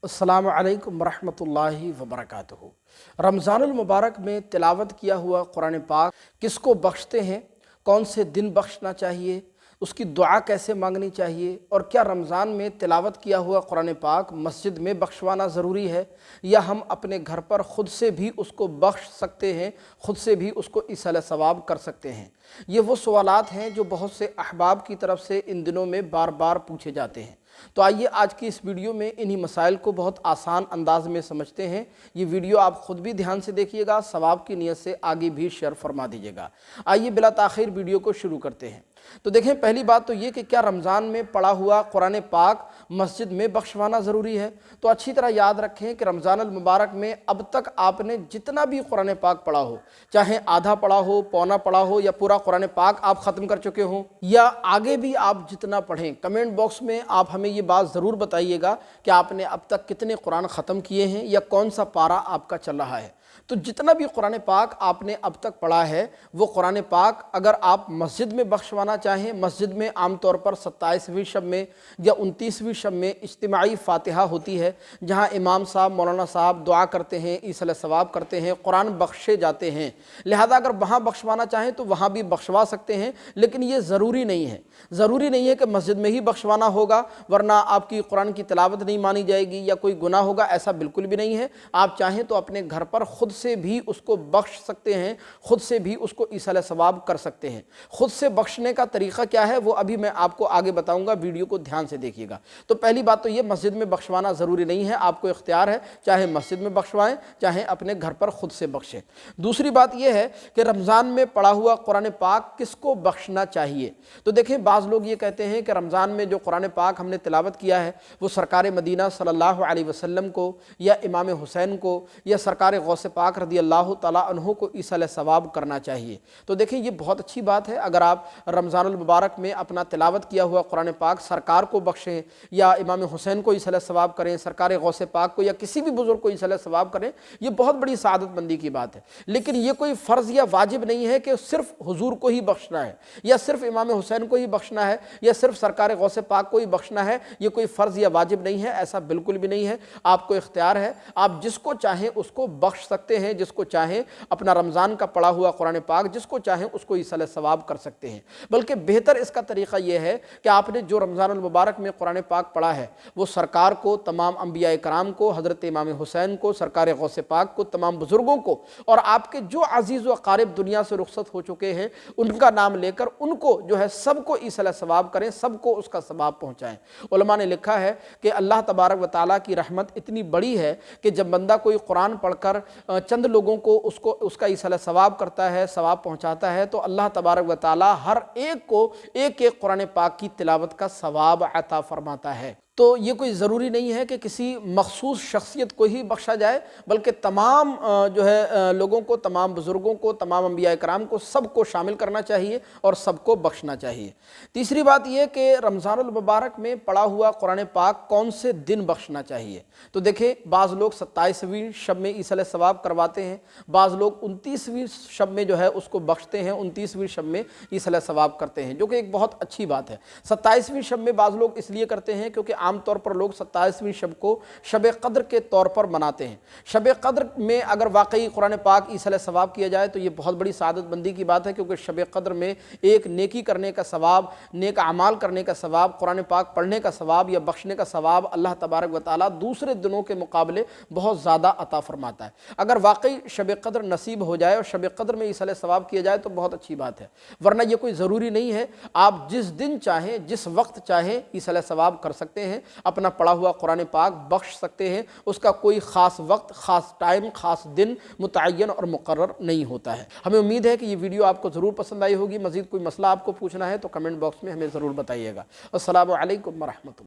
अस्सलाम वालेकुम रहमतुल्लाहि व बरकातुहू। रमज़ानुल मुबारक में तिलावत किया हुआ कुरान पाक किसको बख्शते हैं, कौन से दिन बख्शना चाहिए, उसकी दुआ कैसे मांगनी चाहिए, और क्या रमज़ान में तिलावत किया हुआ कुरान पाक मस्जिद में बख्शवाना ज़रूरी है या हम अपने घर पर ख़ुद से भी उसको बख्श सकते हैं, ख़ुद से भी उसको इसाले सवाब कर सकते हैं। ये वो सवालात हैं जो बहुत से अहबाब की तरफ से इन दिनों में बार बार पूछे जाते हैं। तो आइए आज की इस वीडियो में इन्हीं मसाइल को बहुत आसान अंदाज में समझते हैं। ये वीडियो आप ख़ुद भी ध्यान से देखिएगा, सवाब की नीयत से आगे भी शेयर फरमा दीजिएगा। आइए बिला ताख़ीर वीडियो को शुरू करते हैं। तो देखें, पहली बात तो ये कि क्या रमज़ान में पढ़ा हुआ कुरान पाक मस्जिद में बख्शवाना ज़रूरी है। तो अच्छी तरह याद रखें कि रमज़ानुल मुबारक में अब तक आपने जितना भी कुरान पाक पढ़ा हो, चाहे आधा पढ़ा हो, पौना पढ़ा हो, या पूरा कुरान पाक आप ख़त्म कर चुके हों, या आगे भी आप जितना पढ़ें, कमेंट बॉक्स में आप हमें ये बात ज़रूर बताइएगा कि आपने अब तक कितने कुरान ख़त्म किए हैं या कौन सा पारा आपका चल रहा है। तो जितना भी कुरान पाक आपने अब तक पढ़ा है वो कुरान पाक अगर आप मस्जिद में बख्शवाना चाहें, मस्जिद में आमतौर पर 27वीं शब में या 29वीं शब में इज्तिमाई फ़ातिहा होती है, जहां इमाम साहब, मौलाना साहब दुआ करते हैं, ईसाले सवाब करते हैं, कुरान बख्शे जाते हैं। लिहाजा अगर वहाँ बख्शवाना चाहें तो वहाँ भी बख्शवा सकते हैं, लेकिन ये ज़रूरी नहीं है। ज़रूरी नहीं है कि मस्जिद में ही बख्शवाना होगा वरना आपकी कुरान की तिलावत नहीं मानी जाएगी या कोई गुनाह होगा, ऐसा बिल्कुल भी नहीं है। आप चाहें तो अपने घर पर ख़ुद से भी उसको बख्श सकते हैं, खुद से भी उसको इसाले सवाब कर सकते हैं। खुद से बख्शने का तरीक़ा क्या है वो अभी मैं आपको आगे बताऊंगा, वीडियो को ध्यान से देखिएगा। तो पहली बात तो ये, मस्जिद में बख्शवाना ज़रूरी नहीं है, आपको इख्तियार है, चाहे मस्जिद में बख्शवाएं चाहे अपने घर पर खुद से बख्शें। दूसरी बात यह है कि रमज़ान में पढ़ा हुआ कुरान पाक किसको बख्शना चाहिए। तो देखें, बाज़ लोग ये कहते हैं कि रमज़ान में जो कुरान पाक हमने तिलावत किया है वो सरकार मदीना सल्लल्लाहु अलैहि वसल्लम को या इमाम हुसैन को या सरकार गौस पाक रज़ी अल्लाह तआला अन्हु को इसाले सवाब करना चाहिए। तो देखिए, ये बहुत अच्छी बात है। अगर आप रमज़ानुल मुबारक में अपना तिलावत किया हुआ कुरान पाक सरकार को बख्शें या इमाम हुसैन को इसाले सवाब करें, सरकार गौस पाक को या किसी भी बुज़ुर्ग को इसाले सवाब करें, ये बहुत बड़ी सआदत मंदी की बात है। लेकिन ये कोई फ़र्ज़ या वाजिब नहीं है कि सिर्फ़ हुजूर को ही बख्शना है या सिर्फ़ इमाम हुसैन को ही बख्शना है या सिर्फ़ सरकार गौस पाक को ही बख्शना है। ये कोई फ़र्ज़ या वाजिब नहीं है, ऐसा बिल्कुल भी नहीं है। आपको इख्तियार है, आप जिसको चाहें उसको बख्श सकते हैं, जिसको चाहें अपना रमज़ान का पढ़ा हुआ कुरान पाक जिसको चाहें उसको इसाले सवाब कर सकते हैं। बल्कि बेहतर इसका तरीक़ा यह है कि आपने जो रमज़ानुल मुबारक में कुरान पाक पढ़ा है वो सरकार को, तमाम अंबिया कराम को, हज़रत इमाम हुसैन को, सरकार गौस पाक को, तमाम बुज़ुर्गों को और आपके जो अज़ीज़ व क़ारिब दुनिया से रुख़सत हो चुके हैं उनका नाम लेकर उनको जो है सबको इसाले सवाब करें, सबको उसका सवाब पहुँचाएँ। उलमा ने लिखा है कि अल्लाह तबारक व तआला की रहमत इतनी बड़ी है कि जब बंदा कोई कुरान पढ़कर चंद लोगों को उसको उसका इसाले सवाब करता है, सवाब पहुंचाता है, तो अल्लाह तबारक व तआला हर एक को एक एक कुरान पाक की तिलावत का सवाब अता फरमाता है। तो ये कोई ज़रूरी नहीं है कि किसी मखसूस शख्सियत को ही बख्शा जाए, बल्कि तमाम जो है लोगों को, तमाम बुज़ुर्गों को, तमाम अंबिया कराम को, सबको शामिल करना चाहिए और सबको बख्शना चाहिए। तीसरी बात यह कि रमज़ानुल मुबारक में पढ़ा हुआ कुरान पाक कौन से दिन बख्शना चाहिए। तो देखें, बाज़ लोग 27वीं शब में इसाले सवाब करवाते हैं, बाज़ लोग 29वीं शब में जो है उसको बख्शते हैं, 29वीं शब में इसाले सवाब करते हैं, जो कि एक बहुत अच्छी बात है। 27वीं शब में बाज़ लोग इसलिए करते हैं क्योंकि आम तौर पर लोग 27वीं शब को शब क़द्र के तौर पर मनाते हैं। शब क़द्र में अगर वाकई कुरान पाक इसाले सवाब किया जाए तो ये बहुत बड़ी सआदत बंदी की बात है, क्योंकि शब क़द्र में एक नेकी करने का सवाब, नेक अमाल करने का सवाब, कुरान पाक पढ़ने का सवाब या बख्शने का सवाब अल्लाह तबारक व तआला दूसरे दिनों के मुकाबले बहुत ज़्यादा अता फरमाता है। अगर वाकई शब क़द्र नसीब हो जाए और शब क़द्र में इसाले सवाब किया जाए तो बहुत अच्छी बात है, वरना यह कोई ज़रूरी नहीं है। आप जिस दिन चाहें, जिस वक्त चाहें इसाले सवाब कर सकते हैं, अपना पढ़ा हुआ कुरान पाक बख्श सकते हैं। उसका कोई ख़ास वक्त, ख़ास टाइम, ख़ास दिन मुतय्यन और मुकर्रर नहीं होता है। हमें उम्मीद है कि ये वीडियो आपको ज़रूर पसंद आई होगी। मज़ीद कोई मसला आपको पूछना है तो कमेंट बॉक्स में हमें ज़रूर बताइएगा। अस्सलामु अलैकुम व रहमतुल्लाह।